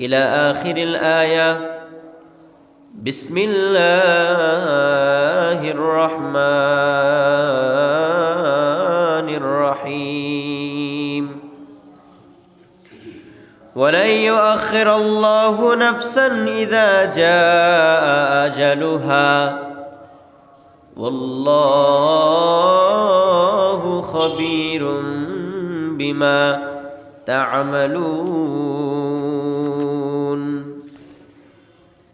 إلى آخر الآية. بسم الله الرحمن الرحيم. ولن يؤخر الله نفسا إذا جاء أجلها والله خبير بما تعملون.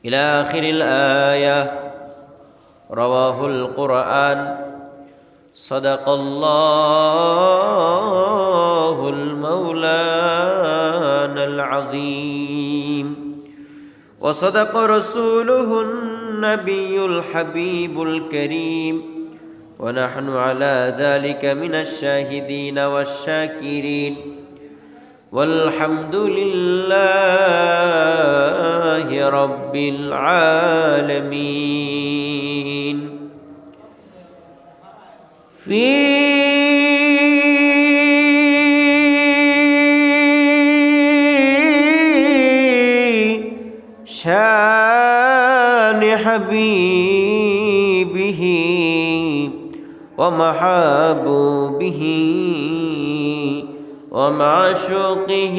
إلى آخر الآية. رواه القرآن. صدق الله المولانا العظيم وصدق رسوله النبي الحبيب الكريم ونحن على ذلك من الشاهدين والشاكرين والحمد لله رب العالمين. في شان حبيبه ومحبوبه ومعشوقه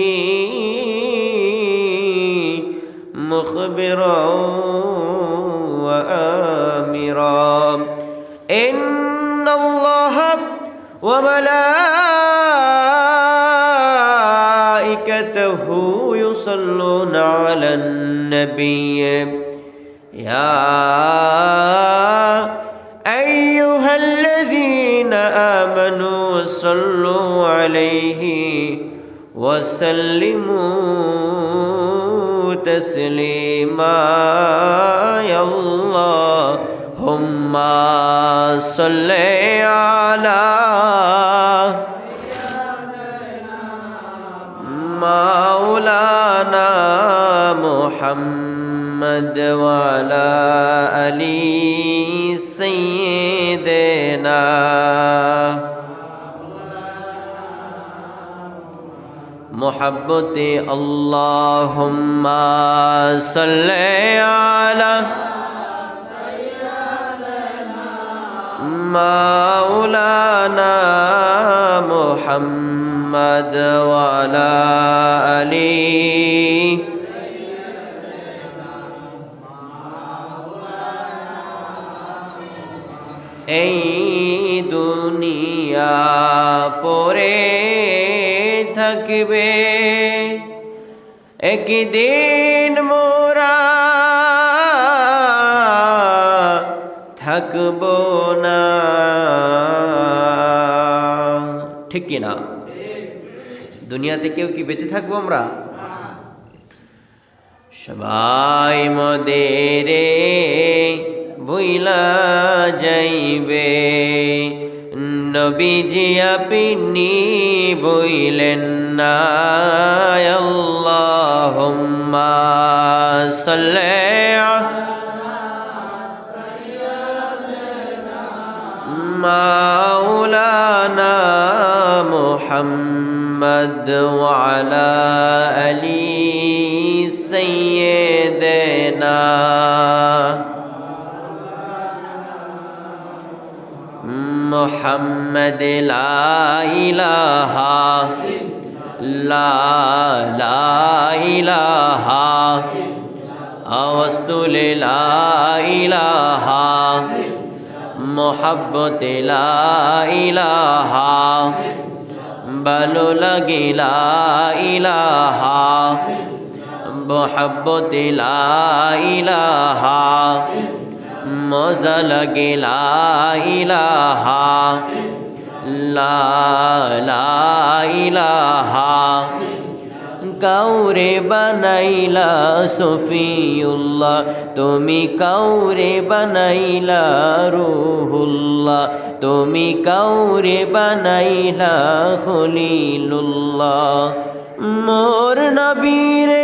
مخبرا وآمرا إن الله وملائكته يصلون على النبي يا أيها الذين آمنوا صلوا عليه وسلموا تسليما. يا اللهم صل على مولانا محمد وعلى آل سيدنا محبت. اللهم صل على مولانا محمد وعلى آل এই দুনিয়া পড়ে থাকবে একদিন মোরা থাকব না। ঠিক কি না? দুনিয়াতে কেউ কি বেঁচে থাকবো আমরা? সবাই মোদেরে ভুইলা যাইবে নবীজি আপনি বইলেন না। আল্লাহুম্মা সাল্লি মাওলানা মুহাম্মদ ওয়া আলা আলি সাইয়্যিদিনা মুহাম্মদ লা ইলাহা লা ইলাহা আওয়াজতুল লা ইলাহা মোহাব্বত লা ইলাহা ভালো লাগে লা ইলাহা মোহাব্বত লা ইলাহা মজা লাগে লা ইলাহা লা ইলাহা কাউরে বানাইলা সফিউল্লাহ তুমি কাউরে বানাইলা রুহুল্লাহ তুমি কাউরে বানাইলা খলিলুল্লাহ মোর নবীরে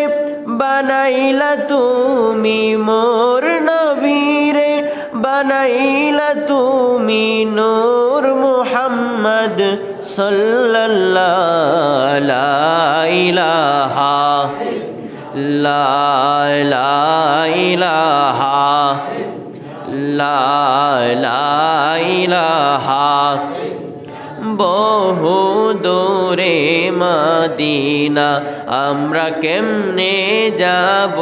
বানাইলা তুমি মোর নবীরে বানাইলা তুমি নূর মুহাম্মদ সাল্লাল্লাহু লা ইলাহা লা ইলাহা ইলাহা বহু দূরে মদিনা আমরা কেমনে যাব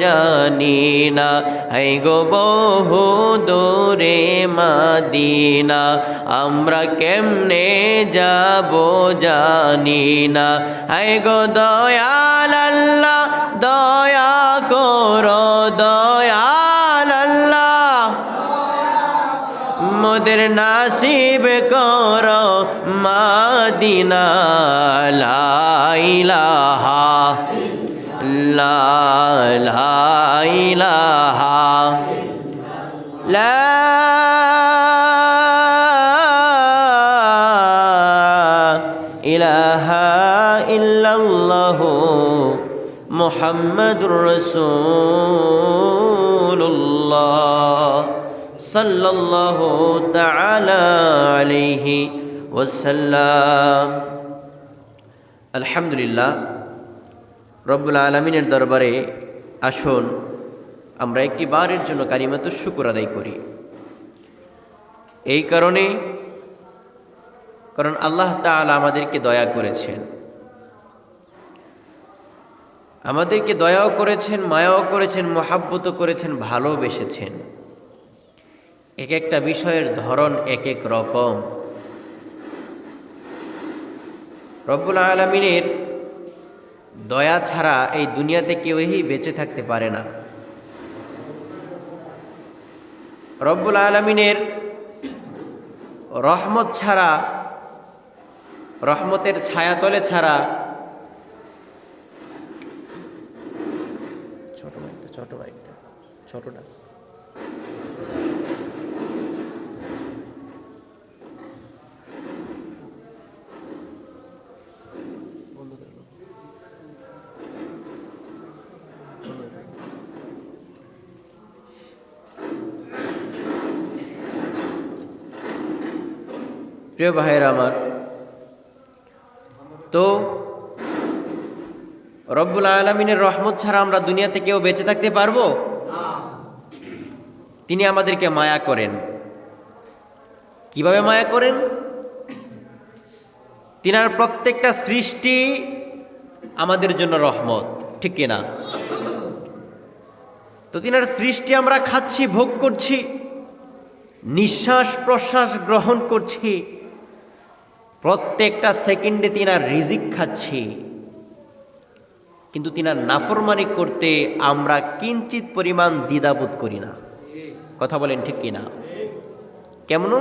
জানি না হাই গো বহু দূরে মদিনা আমরা কেমনে যাব জানি না হাই গো দয়াল আল্লাহ দয়া করো দয়াল আল্লাহ মোদের নাসিব করো মদিনা লা ইলাহা লা ইলাহা ইল্লাল্লাহু মুহাম্মাদুর রাসূলুল্লাহ সাল্লাল্লাহু তাআলা আলাইহি ওয়াসাল্লাম। আলহামদুলিল্লাহ, রব্বুল আলামিনের দরবারে আসুন আমরা একটি বারের জন্য কালিমাতুশ শুকর আদায় করি। এই কারণ আল্লাহ তাআলা আমাদেরকে দয়া করেছেন, আমাদেরকে দয়াও করেছেন, মায়াও করেছেন, মহাব্বতও করেছেন, ভালোবেসেছেন। এক একটা বিষয়ের ধরন এক এক রকম। রব্বুল আলামিনের দয়া ছাড়া এই দুনিয়াতে কেউই বেঁচে থাকতে পারে না। রব্বুল আলামিনের রহমত ছাড়া, রহমতের ছায়াতলে ছাড়া ছোটটা প্রিয় ভাইয়েরা আমার, তো রব্বুল আলামিনের রহমত ছাড়া আমরা দুনিয়াতে কেউ বেঁচে থাকতে পারবো? তিনি আমাদেরকে মায়া করেন। কিভাবে মায়া করেন? তিনার প্রত্যেকটা সৃষ্টি আমাদের জন্য রহমত, ঠিক কিনা? তো তিনার সৃষ্টি আমরা খাচ্ছি, ভোগ করছি, নিঃশ্বাস প্রশ্বাস গ্রহণ করছি, প্রত্যেকটা সেকেন্ডে তিনার রিজিক খাচ্ছি, কিন্তু তিনার নাফরমানি করতে আমরা কিঞ্চিত পরিমাণ দ্বিধাবোধ করি না। কথা বলেন ঠিক কিনা? কেমন?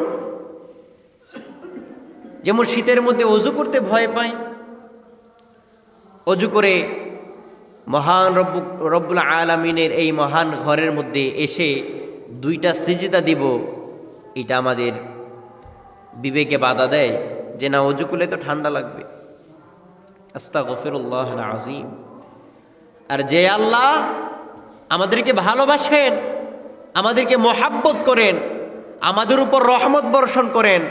যেমন শীতের মধ্যে অজু করতে ভয় পাই, অজু করে মহান রব্বুল আলামিনের এই মহান ঘরের মধ্যে এসে দুইটা সিজদা দিব, এটা আমাদের বিবেকে বাধা দেয় যে না, অজু করলে তো ঠান্ডা লাগবে। আস্তাগফিরুল্লাহ আল আযীম। আর যে আল্লাহ আমাদেরকে ভালোবাসেন, আমাদেরকে মহাব্বত করেন, আমাদের উপর রহমত বর্ষণ করেন,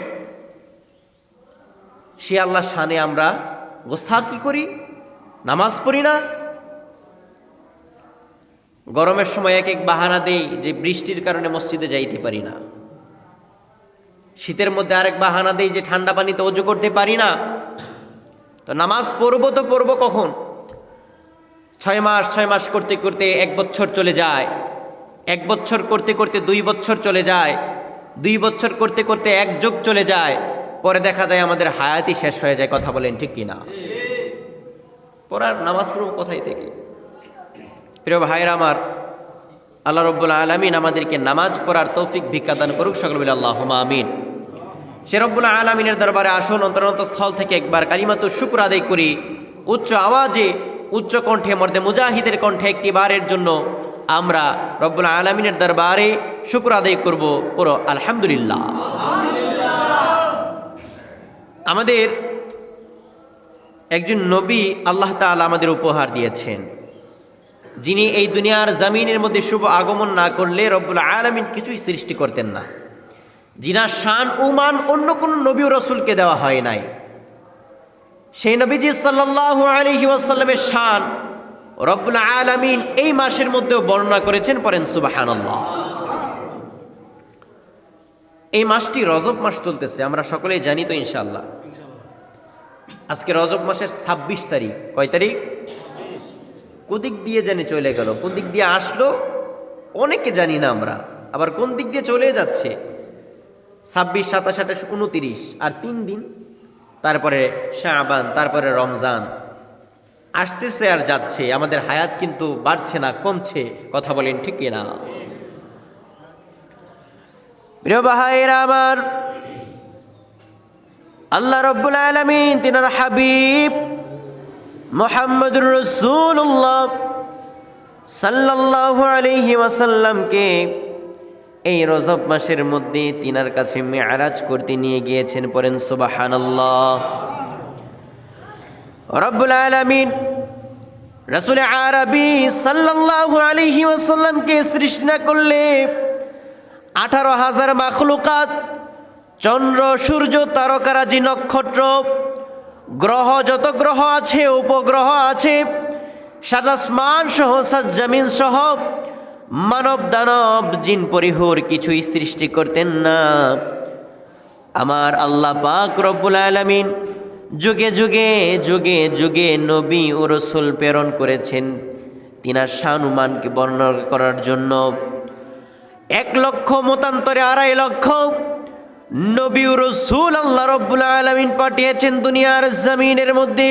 সে আল্লাহর শানে আমরা গোস্তাখি করি, নামাজ পড়ি না। গরমের সময় এক এক বাহানা দেই যে বৃষ্টির কারণে মসজিদে যাইতে পারি না। শীতের মধ্যে আরেক বাহানা দেই যে ঠান্ডা পানিতে অজু করতে পারি না। তো নামাজ পড়বো তো পড়বো কখন? 6 মাস করতে করতে 1 বছর চলে যায়, 1 বছর করতে করতে 2 বছর চলে যায়, 2 বছর করতে করতে 1 যুগ চলে যায়, পরে দেখা যায় আমাদের হায়াতই শেষ হয়ে যায়। কথা বলেন ঠিক কিনা? পড়ার নামাজ পড়ব কোথায় থেকে? প্রিয় ভাইরা আমার, আল্লাহ রব্বুল আলামিন আমাদেরকে নামাজ পড়ার তৌফিক ভিক্ষা দান করুক। সকল বলে আল্লাহুম্মা আমিন। সে রব্বুল আলামিনের দরবারে আসুন অন্তরস্থল থেকে একবার কালিমাতুশ শুকর আদায় করি, উচ্চ আওয়াজে, উচ্চ কণ্ঠে, মর্দে মুজাহিদের কণ্ঠে একটি বারের জন্য আমরা রব্বুল আলামিনের দরবারে শুকর আদায় করব। পুরো আলহামদুলিল্লাহ। আমাদের একজন নবী আল্লাহ তাআলা আমাদের উপহার দিয়েছেন, যিনি এই দুনিয়ার জমিনের মধ্যে শুভ আগমন না করলে রব্বুল আলামিন কিছুই সৃষ্টি করতেন না, যিনার শান উমান অন্য কোন নবী ও রাসূলকে দেওয়া হয় নাই। সেই নবীজি সাল্লাল্লাহু আলাইহি ওয়াসাল্লামের শান রব্বুল আলামিন এই মাসের মধ্যেও বর্ণনা করেছেন, পড়েন সুবহানাল্লাহ। এই মাসটি রজব মাস চলতেছে, আমরা সকলেই জানি তো ইনশাআল্লাহ। আজকে রজব মাসের 26 তারিখ। কয় তারিখ? কোদিক দিয়ে জানি চলে গেল, কোন দিক দিয়ে আসলো অনেকে জানি না আমরা, আবার কোন দিক দিয়ে চলে যাচ্ছে। 26, 27, 28, 29 আর 3 দিন, তারপরে শাবান, তারপরে রমজান আসতেছে আর যাচ্ছে। আমাদের হায়াত কিন্তু বাড়ছে না, কমছে। কথা বলেন ঠিক কিনা? প্রিয় ভাইরা আমার, আল্লাহ রাব্বুল আলামিন তিনার হাবিব মুহাম্মদুর রাসূলুল্লাহ সাল্লাল্লাহু আলাইহি ওয়াসাল্লামকে এই রজব মাসের মধ্যে তিনার কাছে মেরাজ করতে নিয়ে গিয়েছেন, পড়েন সুবহানাল্লাহ। রব্বুল আলামিন রাসূল আরবি সাল্লাল্লাহু আলাইহি ওয়াসাল্লামকে সৃষ্টি না করলে 18,000 মাখলুকাত, চন্দ্র, সূর্য, তারকারাজি, নক্ষত্র, গ্রহ, যত গ্রহ আছে, উপগ্রহ আছে, সাত আসমান সহ, সাত জমিন সহ, মানব দানব জিন পরিহুর কিছুই সৃষ্টি করতেন না। আমার আল্লাহ পাক রব্বুল আলামিন যুগে যুগে যুগে যুগে নবী ও রাসূল প্রেরণ করেছেন তিনার শানুমানকে বর্ণনা করার জন্য। 1 লক্ষ মতান্তরে 2.5 লক্ষ নবী ও রাসূল আল্লাহ রব্বুল আলামিন পাঠিয়েছেন দুনিয়ার জমিনের মধ্যে।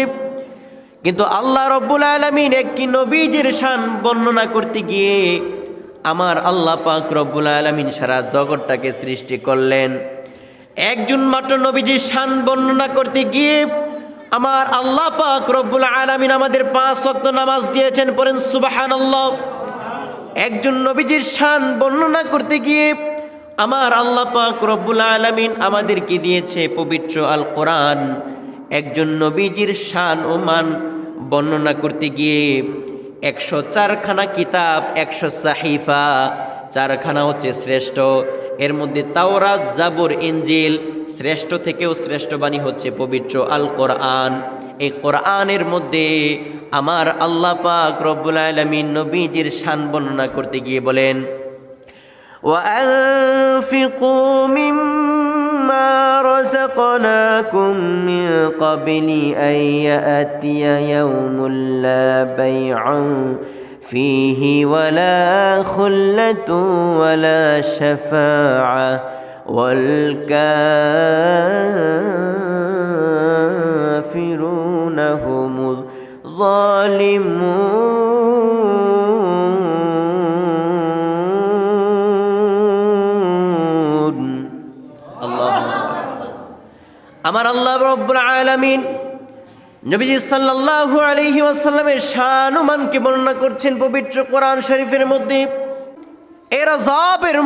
কিন্তু আল্লাহ রব্বুল আলামিন একটি নবীজির শান বর্ণনা করতে গিয়ে আমার আল্লাহ পাক রব্বুল আলামিন সারা জগৎটাকে সৃষ্টি করলেন। একজন মাত্র নবীজির শান বর্ণনা করতে গিয়ে আমার আল্লাহ পাক রব্বুল আলামিন আমাদের 5 ওয়াক্ত নামাজ দিয়েছেন, পড়েন সুবহানাল্লাহ। একজন নবীজির শান বর্ণনা করতে গিয়ে আমার আল্লাহ পাক রব্বুল আলামিন আমাদেরকে দিয়েছে পবিত্র আল কোরআন। একজন নবীজির শান ও মান বর্ণনা করতে গিয়ে 104খানা কিতাব, 100 সাহিফা, 4খানা হচ্ছে শ্রেষ্ঠ। এর মধ্যে তাওরাত, জাবুর, ইনজিল, শ্রেষ্ঠ থেকেও শ্রেষ্ঠ বাণী হচ্ছে পবিত্র আল কোরআন। এই কোরআনের মধ্যে আমার আল্লাহ পাক রব্বুল আলামিন নবীজির শান বর্ণনা করতে গিয়ে বলেন, وَأَنفِقُوا مِمَّا رَزَقْنَاكُم مِّن قَبْلِ أَن يَأْتِيَ يَوْمٌ لَّا بَيْعٌ فِيهِ وَلَا خُلَّةٌ وَلَا شَفَاعَةٌ وَالْكَافِرُونَ هُمُ الظَّالِمُونَ। আমার আল্লাহ রাব্বুল আলামিন নবীজি সাল্লাল্লাহু আলাইহি ওয়াসাল্লামের শান ও মানকে বর্ণনা করছেন পবিত্র কোরআন শরীফের মধ্যে। এই রজবের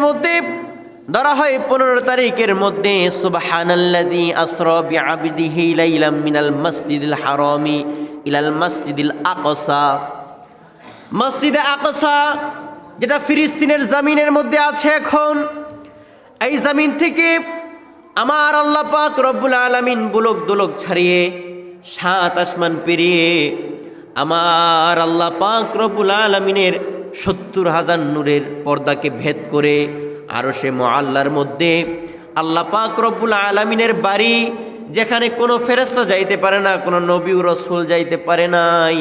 মধ্যে ধরা হয় 15 তারিখের মধ্যে সুবহানাল্লাযী আসরা বিআবদিহি লাইলাম মিনাল মাসজিদিল হারামি ইলাল মাসজিদিল আকসা। মসজিদে আকসা যেটা ফিলিস্তিনের জমিনের মধ্যে আছে এখন, এই জমিন থেকে আমার আল্লাহ পাক রব্বুল আলামিন বুলক দুলক ছাড়িয়ে 7 আসমান পেরিয়ে আমার আল্লাহ পাক রব্বুল আলামিনের 70,000 নূরের পর্দাকে ভেদ করে আরশে মুআল্লার মধ্যে আল্লাহ পাক রব্বুল আলামিনের বাড়ি, যেখানে কোনো ফেরেশতা যাইতে পারে না, কোনো নবী ও রাসূল যাইতে পারে নাই,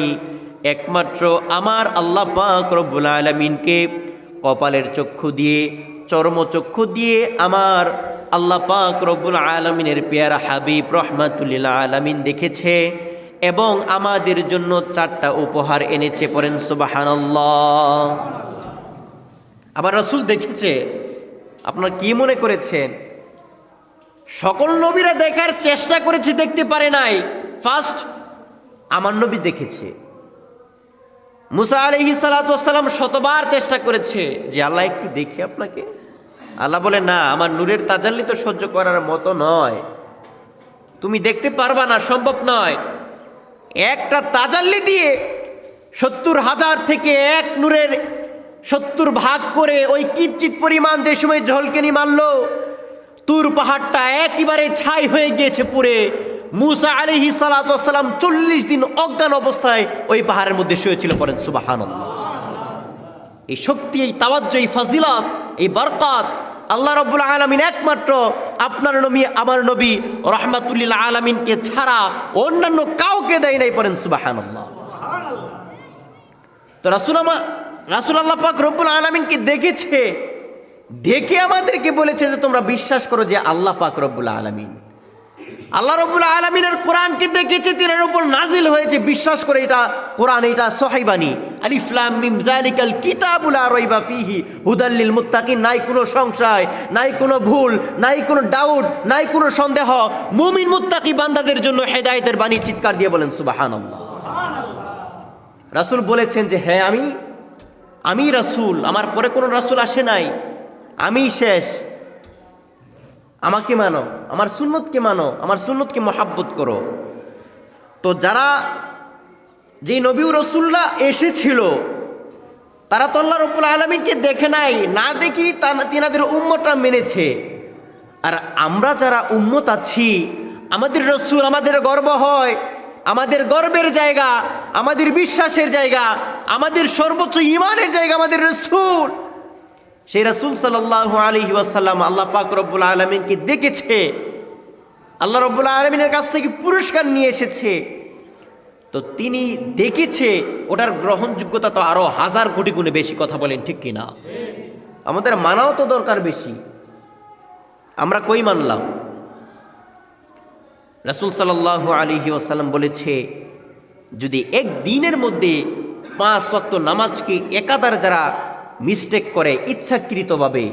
একমাত্র আমার আল্লাহ পাক রব্বুল আলামিনকে কপালের চক্ষু দিয়ে, চর্মচক্ষু দিয়ে আমার আল্লাহ পাক রব্বুল আলামিনের পেয়ারা হাবিব রহমাতুল লিল আলামিন দেখেছে এবং আমাদের জন্য 4টা উপহার এনেছে, পড়েন সুবহানাল্লাহ। আমার রাসূল দেখেছে, আপনারা কি মনে করেছেন? সকল নবীরা দেখার চেষ্টা করেছে, দেখতে পারে নাই। ফার্স্ট আমার নবী দেখেছে। মুসা আলাইহিস সালাতু ওয়াস সালাম শতবার চেষ্টা করেছে যে আল্লাহ একটু দেখি আপনাকে। আল্লাহ বলে, না, আমার নূরের তাজাল্লি তো সহ্য করার মতো নয়, তুমি দেখতে পারবা না, সম্ভব নয়। একটা তাজাল্লি দিয়ে 70,000 থেকে এক নূরের 70 ভাগ করে ওই কিঞ্চিত পরিমাণ যে সময় ঝলকেনি মারল, তুর পাহাড়টা একেবারে ছাই হয়ে গিয়েছে পুড়ে। মুসা আলাইহিস সালাতু ওয়াস সালাম 40 দিন অজ্ঞান অবস্থায় ওই পাহাড়ের মধ্যে শুয়েছিল। পড়েন সুবহানাল্লাহ। এই শক্তি, এই তাওয়াজ্জু, এই ফাজিলত, এই বরকত আল্লাহ রাব্বুল আলামিন একমাত্র আপনার নবী, আমার নবী রাহমাতুল লিল আলামিনকে ছাড়া অন্যান্য কাউকে দেয় নাই। পড়েন সুবহানাল্লাহ। তো রাসূল আল্লাহ পাক রব্বুল আলামিনকে দেখেছে, দেখে আমাদেরকে বলেছে যে তোমরা বিশ্বাস করো যে আল্লাহ পাক রব্বুল আলামিন। আল্লাহ রব্বুল আলামিনের কোরআনকে দেখেছে, তিনার উপর নাজিল হয়েছে, বিশ্বাস করে এটা কোরআন, এটা সহিহ বাণী। আলিফ লাম মিম যালিকাল কিতাবু লা রাইবা ফীহি হুদাল লিল মুত্তাকিন। নাই কোনো সংশয়, নাই কোনো ভুল, নাই কোনো ডাউট, নাই কোনো সন্দেহ। মুমিন মুত্তাকি বান্দাদের জন্য হেদায়েতের বাণী। চিৎকার দিয়ে বলেন সুবহানাল্লাহ। রাসূল বলেছেন যে হ্যাঁ আমি রাসূল, আমার পরে কোনো রাসূল আসে নাই, আমি শেষ। আমাকে মানো, আমার সুন্নতকে মানো, আমার সুন্নতকে মহাব্বত করো। তো যারা যেই নবী ও রাসূলরা এসেছিল তারা তো আল্লাহ রাব্বুল আলামিনকে দেখে নাই, না দেখি তিনাদের উম্মতটা মেনেছে। আর আমরা যারা উম্মত আছি, আমাদের রাসূল আমাদের গর্ব হয়, আমাদের গর্বের জায়গা, আমাদের বিশ্বাসের জায়গা, আমাদের সর্বোচ্চ ঈমানের জায়গা আমাদের রাসূল। সেই রাসূল সাল্লাল্লাহু আলাইহি ওয়াসাল্লাম আল্লাহ পাক রব্বুল আলামিনকে দেখেছে, আল্লাহ রব্বুল আলামিনের কাছ থেকে পুরস্কার নিয়ে এসেছে। তো তিনি দেখেছে, ওটার গ্রহণযোগ্যতা তো আরো হাজার কোটি গুণে বেশি। কথা বলেন ঠিক কিনা? আমাদের মানাও তো দরকার বেশি। আমরা কই মানলাম? রাসূল সাল্লাল্লাহু আলাইহি ওয়াসাল্লাম বলেছে, যদি এক দিনের মধ্যে 5 ওয়াক্ত নামাজকে একাদার যারা মিস্টেক করে ইচ্ছাকৃতভাবে,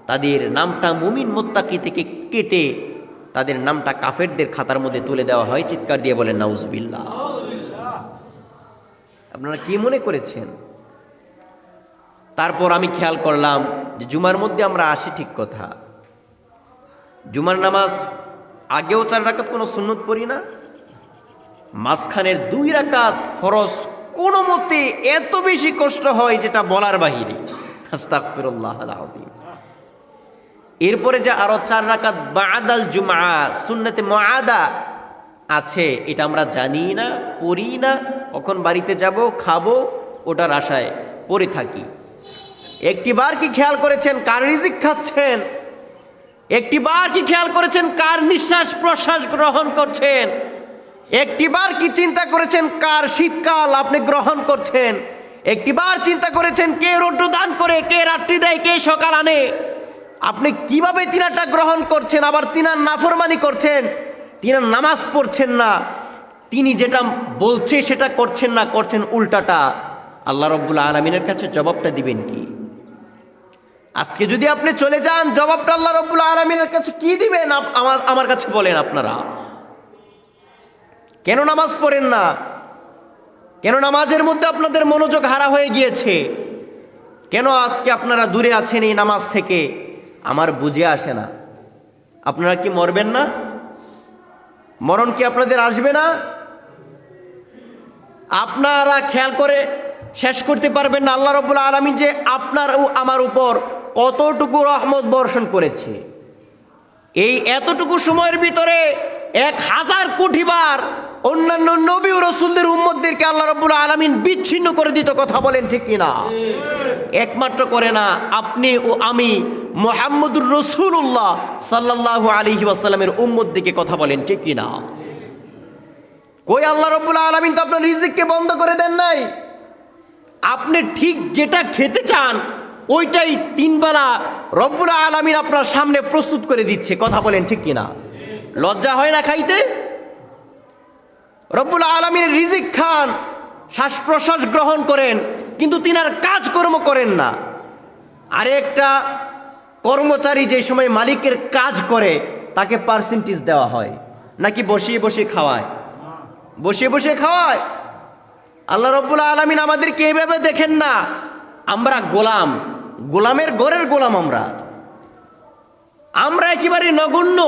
তাদের নামটা মুমিন মুত্তাকি থেকে কেটে তাদের নামটা কাফেরদের খাতার মধ্যে তুলে দেওয়া হয়। চিৎকার দিয়ে বলেন নাউজুবিল্লাহ। আপনারা কি মনে করেছেন? তারপর আমি খেয়াল করলাম যে জুমার মধ্যে আমরা আসি, ঠিক কথা। জুমার নামাজ আগেও 4 রাকাত কোনো সুন্নত পড়ি না, মাঝখানের 2 রাকাত ফরজ কোনো মতে এত বেশি কষ্ট হয় যেটা বলার বাহিরে। আস্তাগফিরুল্লাহ আল-আযীম। এরপরে যে আরো 4 রাকাত বাদাল জুমআ সুন্নতে মুআদা আছে, এটা আমরা জানি না, পড়ি না। কখন বাড়িতে যাব, খাবো, ওটার আশায় পড়ে থাকি। একটিবার কি খেয়াল করেছেন কার রিজিক খাচ্ছেন? একটিবার কি খেয়াল করেছেন কার নিঃশ্বাস প্রশ্বাস গ্রহণ করছেন? একটিবার কি চিন্তা করেছেন কার শীতকাল আপনি গ্রহণ করছেন? একটিবার চিন্তা করেছেন কে রৌদ্র দান করে, কে রাত্রি দেয়, কে সকাল আনে? আপনি কিভাবে তিনারটা গ্রহণ করছেন, আবার তিনার নাফরমানি করছেন, তিনার নামাজ পড়ছেন না, তিনি যেটা বলছে সেটা করছেন না, করছেন উল্টাটা। আল্লাহ রাব্বুল আলামিনের কাছে জবাবটা দিবেন কি? আজকে যদি আপনি চলে যান, জবাবটা আল্লাহ রাব্বুল আলামিনের কাছে কি দিবেন? আমার কাছে বলেন আপনারা। কেন নামাজ পড়েন না? কেন নামাজের মধ্যে আপনাদের মনোযোগ হারা হয়ে গিয়েছে? কেন আজকে আপনারা দূরে আছেন এই নামাজ থেকে? আমার বুঝে আসে না। আপনারা কি মরবেন না? মরণ কি আপনাদের আসবে না? আপনারা খেয়াল করে শেষ করতে পারবেন না আল্লাহ রাব্বুল আলামিন যে আপনার ও আমার উপর কতটুকু রহমত বর্ষণ করেছে। এই এতটুকু সময়ের ভিতরে 1000 কোটি বার অন্যান্য নবী ও রাসূলদের উম্মতদেরকে আল্লাহ রাব্বুল আলামিন বিচ্ছিন্ন করে দিত। কথা বলেন ঠিক কিনা? একমাত্র করে না, আপনি ও আমি মুহাম্মদুর রাসূলুল্লাহ সাল্লাল্লাহু আলাইহি ওয়াসাল্লামের উম্মতদেরকে। কথা বলেন ঠিক কিনা? কই আল্লাহ রাব্বুল আলামিন তো আপনার রিজিককে বন্ধ করে দেন নাই। আপনি ঠিক যেটা খেতে চান ওইটাই 3 বেলা রব্বুল আলামিন আপনার সামনে প্রস্তুত করে দিচ্ছে। কথা বলেন ঠিক কিনা? লজ্জা হয় না খাইতে? রব্বুল আলামিনের রিজিক খান, শ্বাস প্রশ্বাস গ্রহণ করেন, কিন্তু তিনার কাজকর্ম করেন না। আরেকটা কর্মচারী যে সময় মালিকের কাজ করে তাকে পার্সেন্টেজ দেওয়া হয় নাকি বসিয়ে বসে খাওয়ায়? বসিয়ে বসে খাওয়ায়। আল্লাহ রাব্বুল আলামিন আমাদেরকে এইভাবে দেখেন না। আমরা গোলাম, গোলামের ঘরের গোলাম। আমরা একেবারে নগণ্য,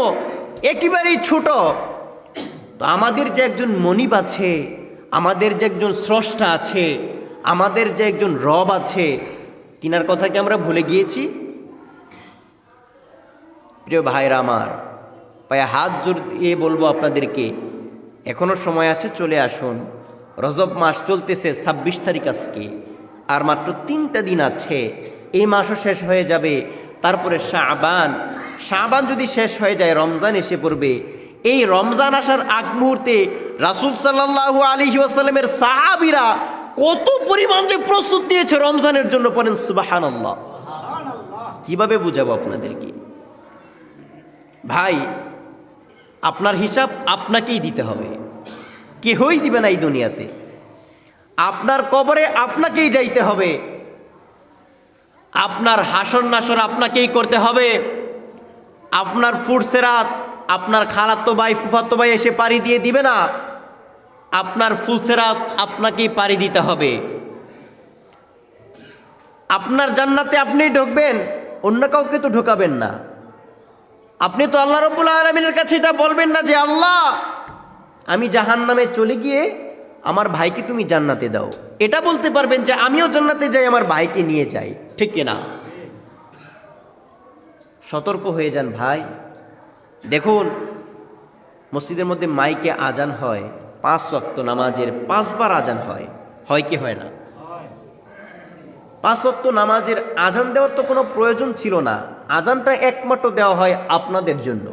একেবারেই ছোট। তো আমাদের যে একজন মনিব আছে, আমাদের যে একজন স্রষ্টা আছে, আমাদের যে একজন রব আছে, তিনার কথা কি আমরা ভুলে গিয়েছি? প্রিয় ভাইরা আমার, পায়ে হাত জোর দিয়ে বলবো আপনাদেরকে, এখনো সময় আছে, চলে আসুন। রজব মাস চলতেছে 26 তারিখ আজকে, আর মাত্র 3টা দিন আছে, এই মাসও শেষ হয়ে যাবে। তারপরে শাবান যদি শেষ হয়ে যায়, রমজান এসে পড়বে। এই রমজান আসার আগ মুহূর্তে রাসূল সাল্লাল্লাহু আলাইহি ওয়াসাল্লামের সাহাবীরা কত পরিমাণ যে প্রস্তুত নিয়েছে রমজানের জন্য, পড়েন সুবহানাল্লাহ। কিভাবে বুঝাবো আপনাদেরকে? ভাই, আপনার হিসাব আপনাকেই দিতে হবে, কেহই দিবে না এই দুনিয়াতে। আপনার কবরে আপনাকেই যাইতে হবে, আপনার হাসর নাসর আপনাকেই করতে হবে। আপনার ফুরসেরাত আপনার খালাতো ভাই ফুফাতো ভাই এসে পাড়ি দিয়ে দিবে না, আপনার ফুলসেরাত আপনাকেই পাড়ি দিতে হবে। আপনার জান্নাতে আপনিই ঢুকবেন, অন্য কাউকে তো ঢোকাবেন না। আপনি তো আল্লাহ রাব্বুল আলামিনের কাছে এটা বলবেন না যে আল্লাহ, আমি জাহান্নামে চলে গিয়ে আমার ভাইকে তুমি জান্নাতে দাও। এটা বলতে পারবেন যে আমিও জান্নাতে যাই, আমার ভাইকে নিয়ে যাই, ঠিক কিনা? সতর্ক হয়ে যান ভাই। দেখুন, মসজিদের মধ্যে মাইকে আজান হয়, 5 ওয়াক্ত নামাজের 5 বার আজান হয়, হয় কি হয় না? 5 ওয়াক্ত নামাজের আজান দেওয়ার তো কোনো প্রয়োজন ছিল না। আজানটা একমাত্র দেওয়া হয় আপনাদের জন্য।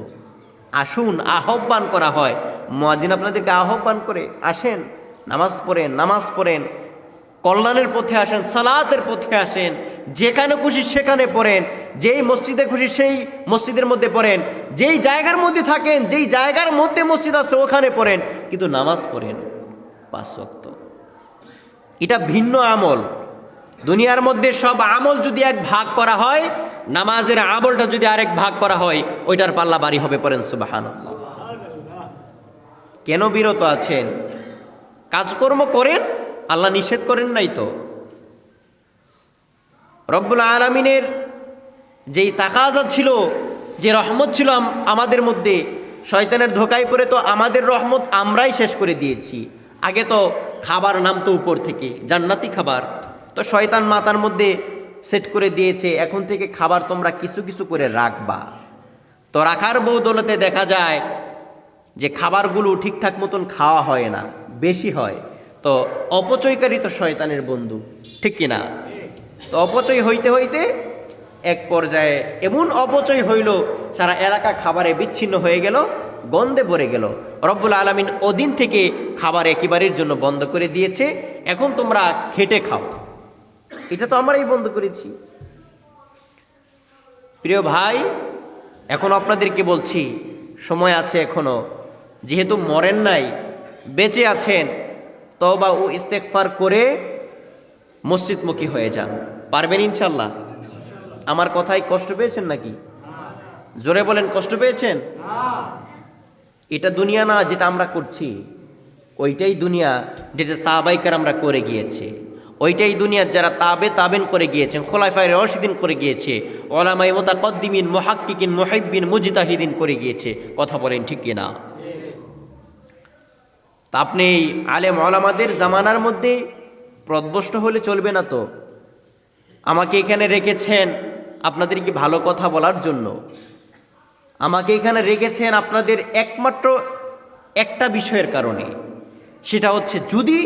আসুন, আহ্বান করা হয়, মুয়াজ্জিন আপনাদেরকে আহ্বান করে, আসেন নামাজ পড়েন, কল্যাণের পথে আসেন, সালাতের পথে আসেন, যেখানে খুশি সেখানে পড়েন, যেই মসজিদে খুশি সেই মসজিদের মধ্যে পড়েন, যেই জায়গার মধ্যে থাকেন, যেই জায়গার মধ্যে মসজিদ আছে ওখানে পড়েন, কিন্তু নামাজ পড়েন 5 ওয়াক্ত। এটা ভিন্ন আমল। দুনিয়ার মধ্যে সব আমল যদি এক ভাগ করা হয়, নামাজের আমলটা যদি আরেক ভাগ করা হয়, ওইটার পাল্লা ভারী হবে, পড়েন সুবহানাল্লাহ। কেন বিরত আছেন? কাজকর্ম করেন, আল্লাহ নিষেধ করেন নাই তো। রব্বুল আলামিনের যেই তাকাজা ছিল, যে রহমত ছিল আমাদের মধ্যে, শয়তানের ধোকায় পড়ে তো আমাদের রহমত আমরাই শেষ করে দিয়েছি। আগে তো খাবার নামতো উপর থেকে, জান্নাতি খাবার, তো শয়তান মাথার মধ্যে সেট করে দিয়েছে, এখন থেকে খাবার তোমরা কিছু কিছু করে রাখবা। তো রাখার বদৌলতে দেখা যায় যে খাবারগুলো ঠিকঠাক মতন খাওয়া হয় না, বেশি হয়। তো অপচয়কারী তো শয়তানের বন্ধু, ঠিক কিনা? তো অপচয় হইতে হইতে এক পর্যায়ে এমন অপচয় হইল, সারা এলাকা খাবারে বিচ্ছিন্ন হয়ে গেল, গন্ধে ভরে গেল। রব্বুল আলামিন ওদিন থেকে খাবার একেবারের জন্য বন্ধ করে দিয়েছে। এখন তোমরা খেটে খাও। এটা তো আমরাই বন্ধ করেছি। প্রিয় ভাই, এখন আপনাদেরকে বলছি, সময় আছে এখনো, যেহেতু মরেন নাই, বেঁচে আছেন, তওবা ও ইস্তেগফার করে মসজিদমুখী হয়ে যান। পারবেন ইনশাল্লাহ? আমার কথায় কষ্ট পেয়েছেন নাকি? জোরে বলেন, কষ্ট পেয়েছেন? এটা দুনিয়া না যেটা আমরা করছি, ওইটাই দুনিয়া যেটা সাহাবায়ে কেরামরা করে গিয়েছে। ওইটাই দুনিয়া যারা তাবেন করে গিয়েছেন, খোলাফায়ে রাশিদিন করে গিয়েছে, উলামায়ে মুতাকদ্দিমিন, মুহাক্কিকিন, মুহিব্বিন, মুজতাহিদিন করে গিয়েছে। কথা বলেন ঠিক কিনা? তা আপনি আলেম ওলামাদের জামানার মধ্যে প্রদবষ্ট হলে চলবে না তো। আমাকে এখানে রেখেছেন আপনাদেরকে ভালো কথা বলার জন্য, আমাকে এখানে রেখেছেন আপনাদের একমাত্র একটা বিষয়ের কারণে, সেটা হচ্ছে যদি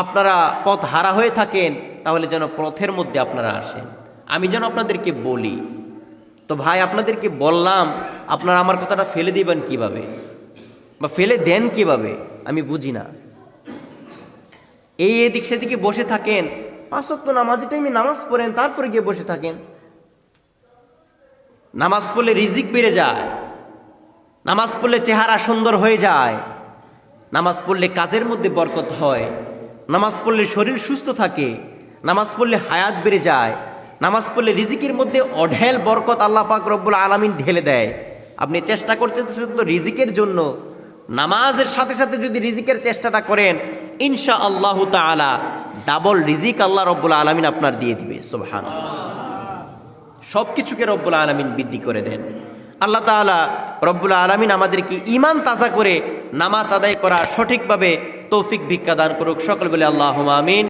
আপনারা পথ হারা হয়ে থাকেন, তাহলে যেন পথের মধ্যে আপনারা আসেন, আমি যেন আপনাদেরকে বলি। তো ভাই, আপনাদেরকে বললাম, আপনারা আমার কথাটা ফেলে দিবেন কিভাবে, বা ফেলে দেন কিভাবে, আমি বুঝি না। এদিক সেদিকে বসে থাকেন, 5 ওয়াক্ত নামাজের টাইমে নামাজ পড়েন, তারপরে গিয়ে বসে থাকেন। নামাজ পড়লে রিজিক বেড়ে যায়, নামাজ পড়লে চেহারা সুন্দর হয়ে যায়, নামাজ পড়লে কাজের মধ্যে বরকত হয়, নামাজ পড়লে শরীর সুস্থ থাকে, নামাজ পড়লে হায়াত বেড়ে যায়, নামাজ পড়লে রিজিকের মধ্যে অঢেল বরকত আল্লাহ পাক রব্বুল আলামিন ঢেলে দেয়। আপনি চেষ্টা করতেছেন তো রিজিকের জন্য, নামাজের সাথে সাথে যদি রিজিকের চেষ্টাটা করেন, ইনশাআল্লাহু তাআলা ডাবল রিজিক আল্লাহ রব্বুল আলামিন আপনার দিয়ে দিবে। সুবহানাল্লাহ। সব কিছুকে রব্বুল আলামিন বৃদ্ধি করে দেন। আল্লাহ তাআলা রব্বুল আলামিন আমাদেরকে ঈমান তাজা করে নামাজ আদায় করা সঠিকভাবে তৌফিক ভিক্ষা দান করুক। সকল বলে আল্লাহুম্মা আমিন।